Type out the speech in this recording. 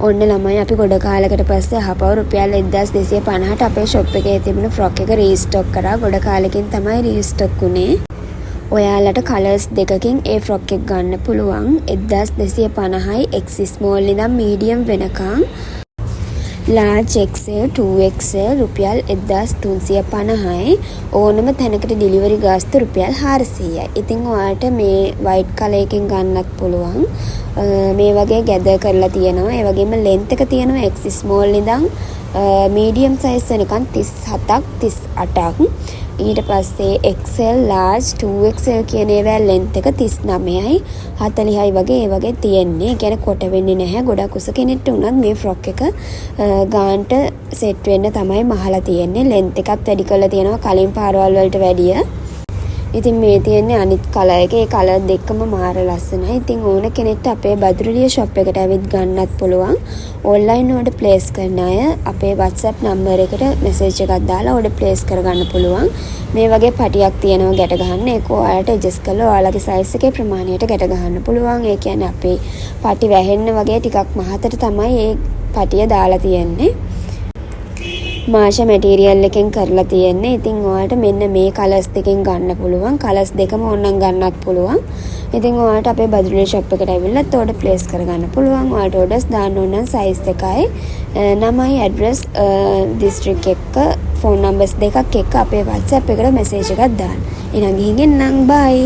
ඔන්න ළමයි අපි ගොඩ කාලයකට පස්සේ අහපව රුපියල් 1250ට අපේ ෂොප් එකේ තිබුණු ෆ්‍රොක් එක රීස්ටොක් කරා. ගොඩ කාලෙකින් තමයි රීස්ටොක් වුණේ. ඔයාලට කලර්ස් දෙකකින් ඒ ෆ්‍රොක් එක ගන්න පුළුවන්. 1250යි XS small ඉඳන් medium වෙනකන්. large XL 2XL රුපියල් 1350යි. ඕනම තැනකට ඩෙලිවරි ගාස්තු රුපියල් 400යි. ඉතින් ඔයාලට මේ white color එකෙන් ගන්නත් පුළුවන්. මේ වගේ ගැදර් කරලා තියෙනවා. ඒ වගේම length එක තියෙනවා XS small ඉඳන් medium size වෙනකන් 37ක් 38ක්. ඊට පස්සේ XL large 2XL කියන ඒවා length එක 39යි 40යි වගේ ඒ වගේ තියෙන්නේ. ඒ කියන්නේ කොට වෙන්නේ නැහැ. ගොඩක් උස කෙනෙක්ට උනත් මේ ෆ්‍රොක් එක ගාන්ට සෙට් වෙන්න තමයි මහලා තියෙන්නේ. length එකත් වැඩි කරලා තියෙනවා කලින් පාරවල් වලට වැඩිය. ඉතින් මේ තියෙන්නේ අනිත් කලර් එක. ඒ කලර් දෙකම මාර ලස්සනයි. ඉතින් ඕන කෙනෙක්ට අපේ බදුරුලිය ෂොප් එකට ඇවිත් ගන්නත් පුළුවන්. ඔන්ලයින් ඕඩර් ප්ලේස් කරන අය අපේ WhatsApp නම්බර් එකට මැසේජ් එකක් දාලා ඕඩර් ප්ලේස් කරගන්න පුළුවන්. මේ වගේ පටියක් තියෙනවා ගැට ගන්න. ඒක ඔයාලට ඇඩ්ජස්ට් කරලා ඔයාලගේ සයිස් එකේ ප්‍රමාණයට ගැට ගන්න පුළුවන්. ඒ කියන්නේ අපේ පටි වැහෙන්න වගේ ටිකක් මහතට තමයි මේ පටිය දාලා තියෙන්නේ. මාෂා මැටීරියල් එකෙන් කරලා තියෙන්නේ. ඉතින් ඔයාලට මෙන්න මේ කලර්ස් දෙකෙන් ගන්න පුළුවන්. කලර්ස් දෙකම ඕනනම් ගන්නත් පුළුවන්. ඉතින් ඔයාලට අපේ බදුරුලිය ෂොප් එකට ඇවිල්ලා ඕඩර් ප්ලේස් කරගන්න පුළුවන්. ඔයාලට ඕඩර්ස් දාන්න ඕන නම් සයිස් එකයි නමයි ඇඩ්‍රස් දිස්ත්‍රික් එක ෆෝන් නම්බර්ස් දෙකක් එක්ක අපේ WhatsApp එකට මැසේජ් එකක් දාන්න. එහෙනම් ගිහින් එන්නම් බයි.